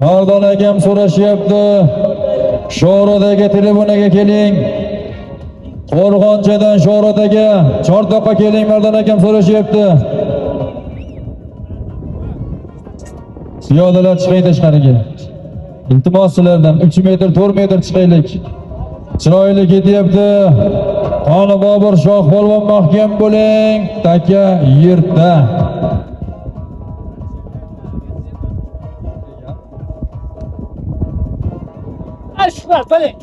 Mardon akam so'rashyapti. Sho'rodaga telefonaga keling. Qo'rg'onchadan Sho'rodaga Chortoqqa keling, Mardon akam so'rashyapti. Ziyodalar chiqay tashqariga. Iltimos sizlardan 3 metr, 4 metr chiqaylik. Chiroyli ketyapti. Qoni Bobur Shoh polvon mahkam bo'ling. Taka yerda. Ashlar, bo'ling.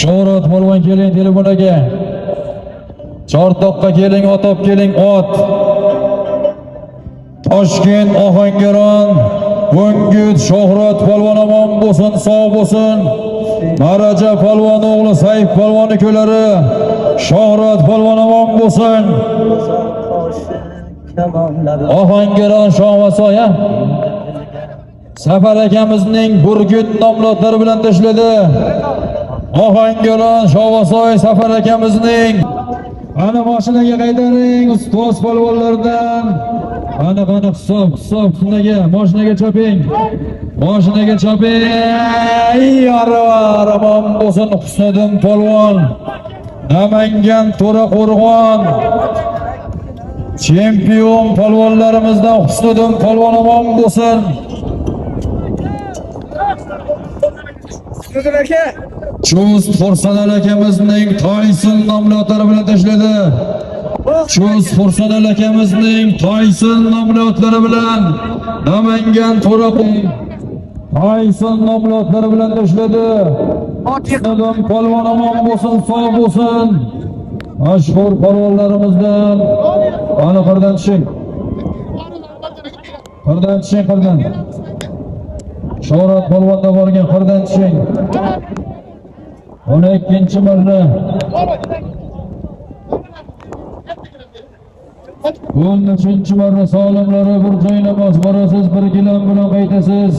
Sho'rot polvon keling telefonaga. Chortoqqa keling, otop keling, ot. Toshkent, Ohangaron, O'nggut, Shohrot polvon omon bo'lsin, sog' bo'lsin. Maraja polvon o'g'li Sayf polvon ukalari, Shohrot polvon omon bo'lsin. Ohangaron Shohvasoya Safar akamizning Burgut nomlari bilan tashladi. Ohangaron Shohvasoy Safar akamizning. Ana mashinaga qaytaring ustoz polvonlardan. Ana hisob shundaga mashinaga choping. Mashinaga choping. Ramon bo'lsin Husniddin polvon. Namangan To'raqo'rg'on chempion polvonlarimizdan Husniddin polvon omon bo'lsin. Husniddin aka. Chust Forsanal akamizning Tyson nomlari bilan tashladi. Chust Forsanal akamizning Tyson nomlari bilan Namangan To'raqo'rg'on Tyson nomlari bilan tashladi. Husniddin polvon omon bo'lsin, sog' bo'lsin. Mashhur polvonlarimizdan ana qirdan tushing. Qirdan tushing, qirdan. Sho'rot polvonda borgan qirdan tushing. 12-marra 13-marra solimlari bir joynamoz borasiz, bir gilam bilan qaytasiz.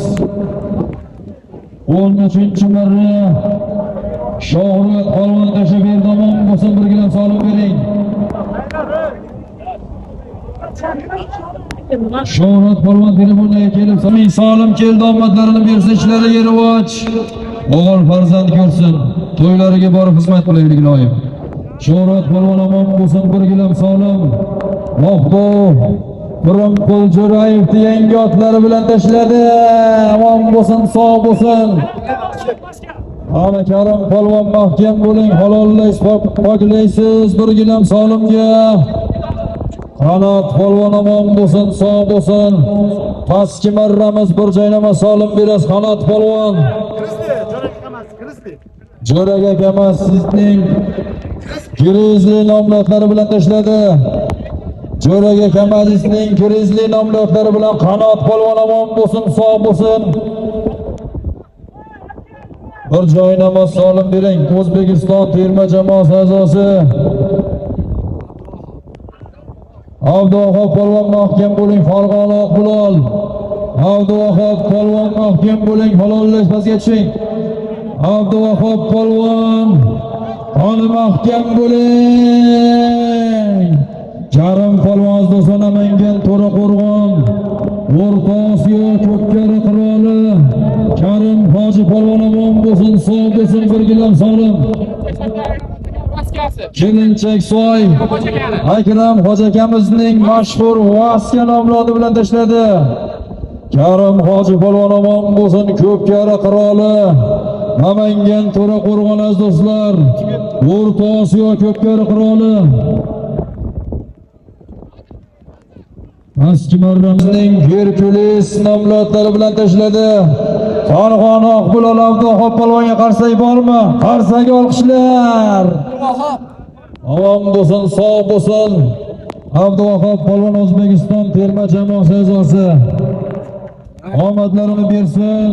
13-marra Shohrot polvon tashlab berdi, omon bo'lsin, bir gilam solim bering. Shohrot polvon telefonga kelib, solim keldi, omadlarini bersin, ishlari yerivoch. O'g'il farzand ko'rsin, to'ylariga borib xizmat qilaylik iloyim. Shohrot polvon omon bo'lsin, bir gilam solim. Mahbo Pirimqul Jo'rayevni yangi otlari bilan tashladi. Omon bo'lsin, sog' bo'lsin. Ana Karim polvon mahkam bo'ling, halollaysiz, poklaysiz, bir gilam solimga. Qanot polvon omon bo'lsin, sog' bo'lsin. Pastki marramiz bir joylama solim berasiz, Qanot polvon. Jo'rak akamiz sizning Kirizli nomlari bilan tashladi. Jo'rak akamizning Kirizli nomlari bilan Qanot polvon omon bo'lsin, sog' bo'lsin. Bir joynama solim bering. O'zbekiston terma jamoasi a'zosi Abduvohab polvon mahkam bo'ling, Farg'ona Oqbulol. Abduvohab polvon mahkam bo'ling, halollash pastga tushing. Abduvohab polvon qoni mahkam bo'ling. Karim polvon do'stona Namangan To'raqo'rg'on O'rta Osiyo ko'pkari qiroli Karim Hoji polvon omon bo'lsin, sog' bo'lsin, bir gilam solim. Kelinchak soy Akram Hoji akamizning mashhur Vaska nomlari bilan tashladi. Karim Hoji polvon omon bo'lsin, ko'pkari qiroli Namangan To'raqo'rg'on do'stlar, O'rta Osiyo ko'pkari qiroli. Eski marramizning Herkules nomlari bilan tashladi. Farg'ona Oqbulol Abduvohab polvonga qarsak bormi? Qarsak olqishlar. Omon bo'lsin, sog' bo'lsin. Abduvohab polvon O'zbekiston terma jamoasi a'zosi. Omadlarini bersin.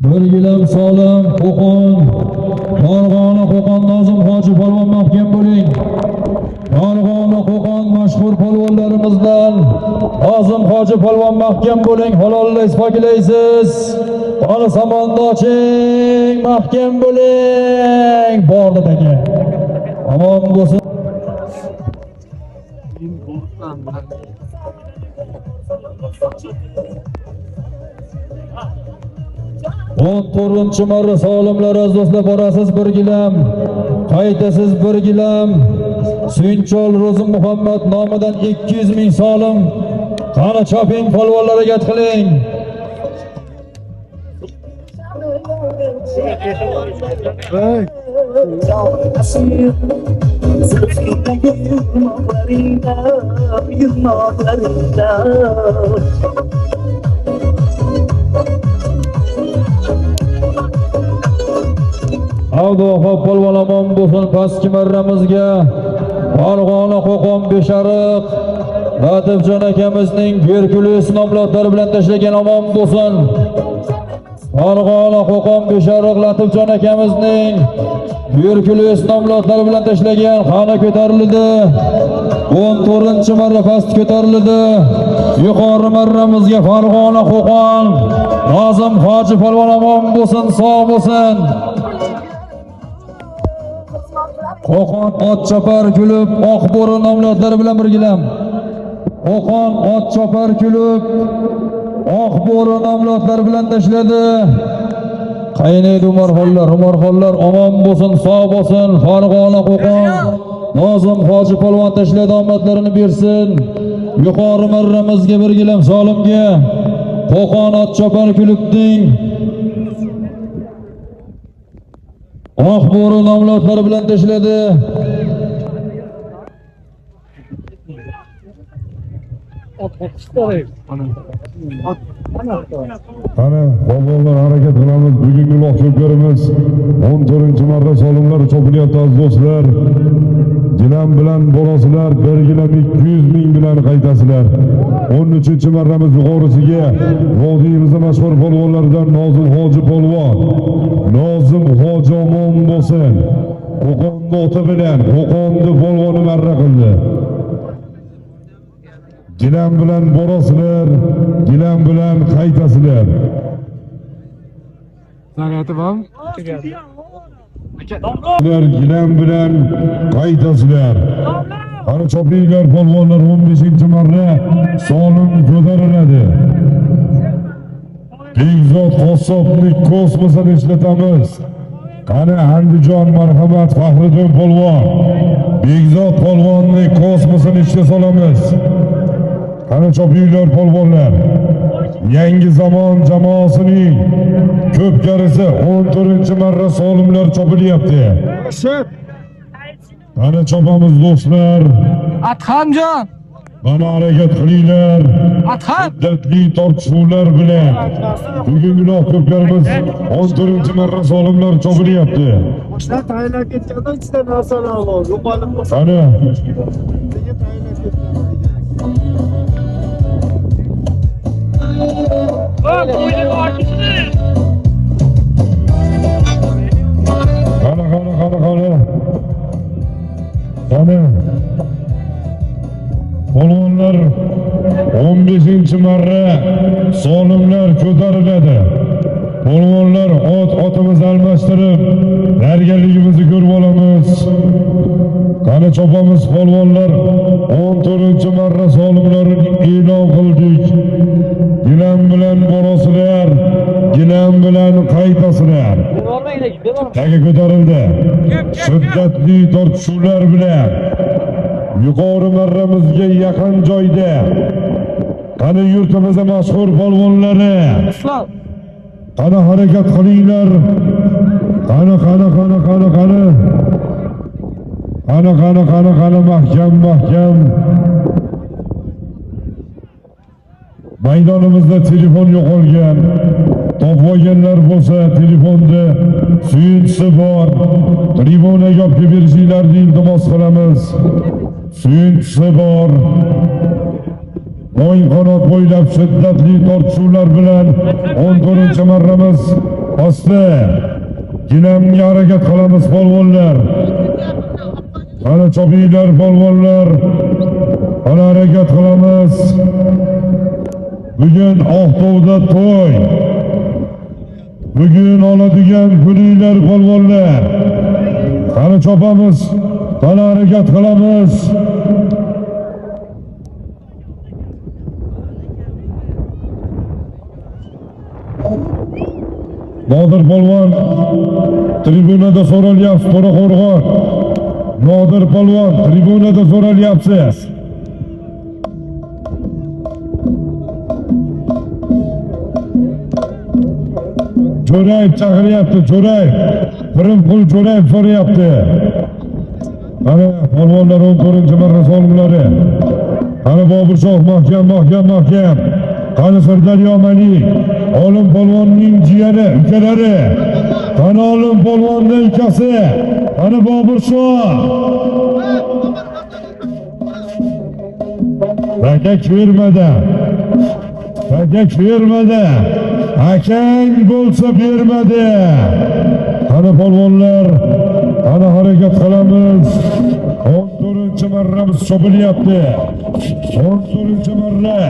Bir gilam solim Qo'qon Farg'ona Qo'qon Nozim Hoji polvon mahkam bo'ling. Farg'ona Qo'qon mashhur polvonlarimizdan Nozim Hoji polvon mahkam bo'ling, halollaysiz, poklaysiz. Qoni samonda oching. bo'ling, mahkam bo'ling. Bordi aka. Omon bo'lsin. 14-marra solimlar aziz do'stlar, borasiz bir gilam, qaytasiz bir gilam. Suyunchol Ro'zim Muhammad nomidan 200 ming solim. Qani choping, polvonlar harakat qiling. Avdo xo'p polvon omon bo'lsin. Pastki marramizga Farg'ona Qo'qon Beshariq Latifjon akamizning Herkules nomlari bilan tashlagan omon bo'lsin. Farg'ona Qo'qon Beshariq Latifjon akamizning Herkules nomlari bilan tashlagan xona ko'tarildi. 14-marra past ko'tarildi. Yuqori marramizga Farg'ona Qo'qon Nozim Hoji polvon omon bo'lsin, sog' bo'lsin. Qo'qon ot chopar kulib, oq bo'ri nomlari bilan birgilam. Qo'qon ot chopar kulib, oq bo'ri nomlari bilan tashladi. Qaynaydi Umarxonlar omon bo'lsin, sog' bo'lsin. Farg'ona Qo'qon Nozim Hoji polvon tashladi, omadlarini bersin. Yuqori marramizga birgilam solimga Qo'qon ot chopar kulibning oq bo'ri nomlari bilan tashladi. Qani, polvonlar harakat qilamiz. Bugungi uloq cho'plarimiz 14-marra solimlar chopilyapti aziz do'stlar. Gilam bilan borasizlar, bir gilam 200 ming bilan qaytasizlar. 13-marramiz yuqorisiga vodiyimizda mashhur polvonlardan Nozim Hoji polvon. Nozim Hoji omon bo'lsin. Qo'qonni oti bilan Qo'qonni polvoni marra qildi. Gilam bilan borasizlar, gilam bilan qaytasizlar. Zarati bormi? Gilam bilan qaytasizlar. Qani chopinglar polvonlar, 15-marra solim ko'tariladi. Bekzod Qossoblik kosmosini ishlatamiz. Qani Andijon marhamat Faxriddin polvon. Bekzod polvonning kosmosini ishga solamiz. Qani chopinglar polvonlar. Yangi zamon jamoasining ko'p karisi 14-marra solimlar chopilyapti. Qani chopamiz do'stlar. Atxamjon. Mana harakat qilinglar. Atxam. Shiddatli tortishuvlar bilan bugungi ko'plarimiz 14-marra solimlar chopilyapti. Boshlar tayinlab ketganda ichida narsalar bor. Yo'qolib qolsa. Qani Qani polvonlar 15-marra solimlar ko'tariladi. Polvonlar otimizni almashtirib tayyorgarligimizni ko'rib olamiz. Qani chopamiz polvonlar. 14-marra solimlarni e'lon qildik. Gilam bilan borasizlar, gilam bilan qaytasizlar. Taga ko'tarildi. Shiddatli tortishuvlar bilan yuqori marramizga yaqin joyda. Qani yurtimizda mashhur polvonlari. Qani harakat qilinglar. Qani mahkam. Maydonimizda telefon yo'qolgan. Topib olganlar bo'lsa telefonda suyunchisi bor. Tribunaga olib berishinglarni iltimos qilamiz. Suyunchisi bor. O'ng qanot bo'ylab shiddatli tortishuvlar bilan 14-marramiz pastda. Gilamga harakat qilamiz polvonlar. Qani chopinglar polvonlar. Qani harakat qilamiz. Bugun Oqtovda to'y. Bugün oladigan pulinglar polvonlar. Qani chopamiz, qani harakat qilamiz. Nodir polvon tribunada so'ralyapsiz, To'raqo'rg'on. Nodir polvon tribunada so'ralyapsiz. Jo'rayev chaqiryapti, Jo'rayev. Pirimqul Jo'rayev so'rayapti. Mana polvonlar 14-marra solimlari. Qani Boburshoh mahkam. Qani Sirdaryo Malik, Olim polvonning jiyani, ukalari. Qani Olim polvonning ukasi. Qani Boburshoh. Aka bermadi. Akang bo'lsa bermadi. Qani polvonlar, qani harakat qilamiz. 14-marramiz chopilyapti. 14-marra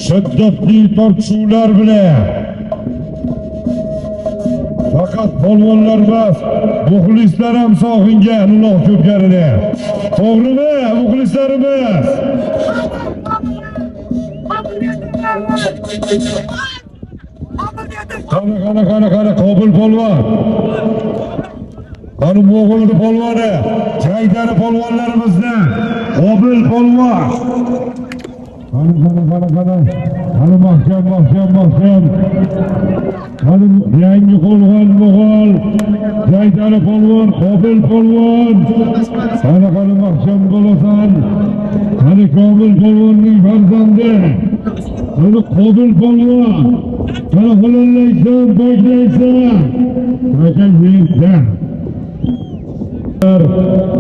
shiddatli tortishuvlar bilan. Faqat polvonlar emas, muxlislar ham sog'ingan uloq ko'pkarini. To'g'rimi, muxlislarimiz? Qani Qobil polvon. Qani Mo'g'ulni polvoni, Jaydari polvonlarimizni, Qobil polvon. Qani mahkam. Qani yangi polvon Mo'g'ul, Jaydari polvon, Qobil polvon. Qani mahkam bo'lasan. Qani Komil polvonning farzandi. Qani Qobil polvon. Qani qo'llaysan, boylaysan. Aka yeysan.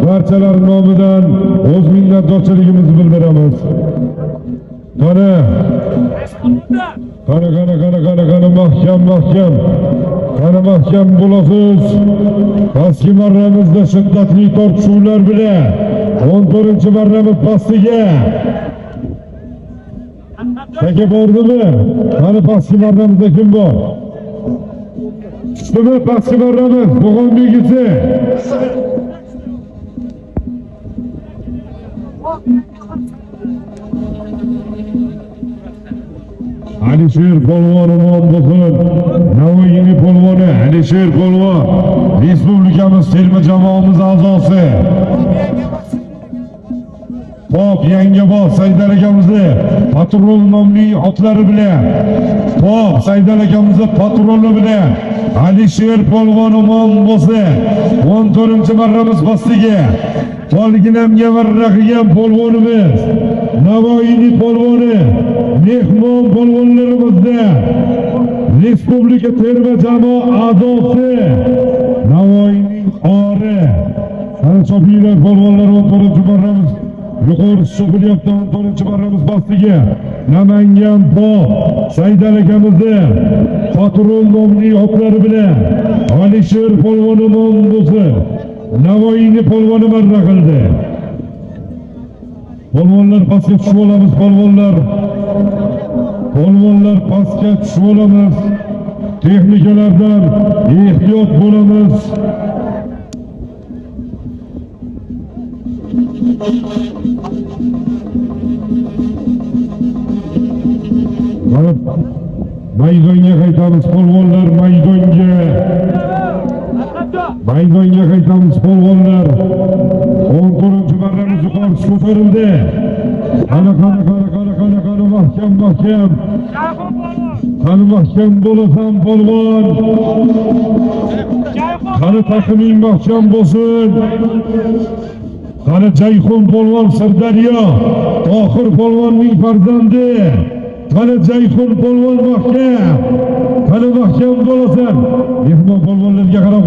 Barchalar nomidan o'z minnatdorchiligimizni bildiramiz. Qani mahkam. Qani mahkam bo'lasiz. Pastki marramizda shiddatli tortishuvlar bilan 14-marramiz pastiga. Aka bordimi? Qani pastki marramizda kim bor? Tushmi pastki marramiz? Bo'g'on begisi. Alisher polvon omon bo'lsin. Navoiyning polvoni Alisher polvon, respublikamiz terma jamoamiz a'zosi. Pop Yangiboz Saydar akamizni patrul nomli otlari bilan, Pop Saydar akamizni patruli bilan Alisher polvon omon bo'lsin. 14-marramiz pastiga Tolginamga marra qilgan polvonimiz, Navoiyning polvoni, mehmon polvonlarimizda respublika terma jamoa a'zosi, Navoiyning ori. Ana chopinglar polvonlar 14-marramiz yuqori chopilyapti. 14-marramiz pastiga Namangan Pop Saydar akamizni patrul nomli otlari bilan Alisher polvoni omon bo'lsin. Navoiyning polvoni marra qildi. Polvonlar pastga tushib olamiz, polvonlar pastga tushib olamiz. Texnikalardan ehtiyot bo'lamiz. Mana maydonga qaytamiz, polvonlar maydonga qaytamiz, polvonlar. 14-marramiz yuqori ko'tarildi. Qani mahkam. Qani mahkam bo'lasan polvon. Qani taqiming mahkam bo'lsin. Qani Jayxun polvon Sirdaryo, Tohir polvonning farzandi. Qani Jayxun polvon mahkam. Qani mahkam bo'lasan. Mehmon polvonlarga qarab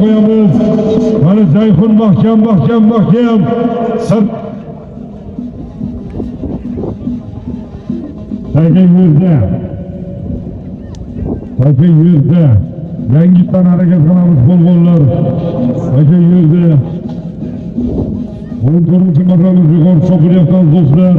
qo'yamiz. Qani Jayxun mahkam. Aka yuzda. Yangitdan harakat qilamiz polvonlar. Aka yuzda. 14-marramiz yuqori chopilyapti do'stlar.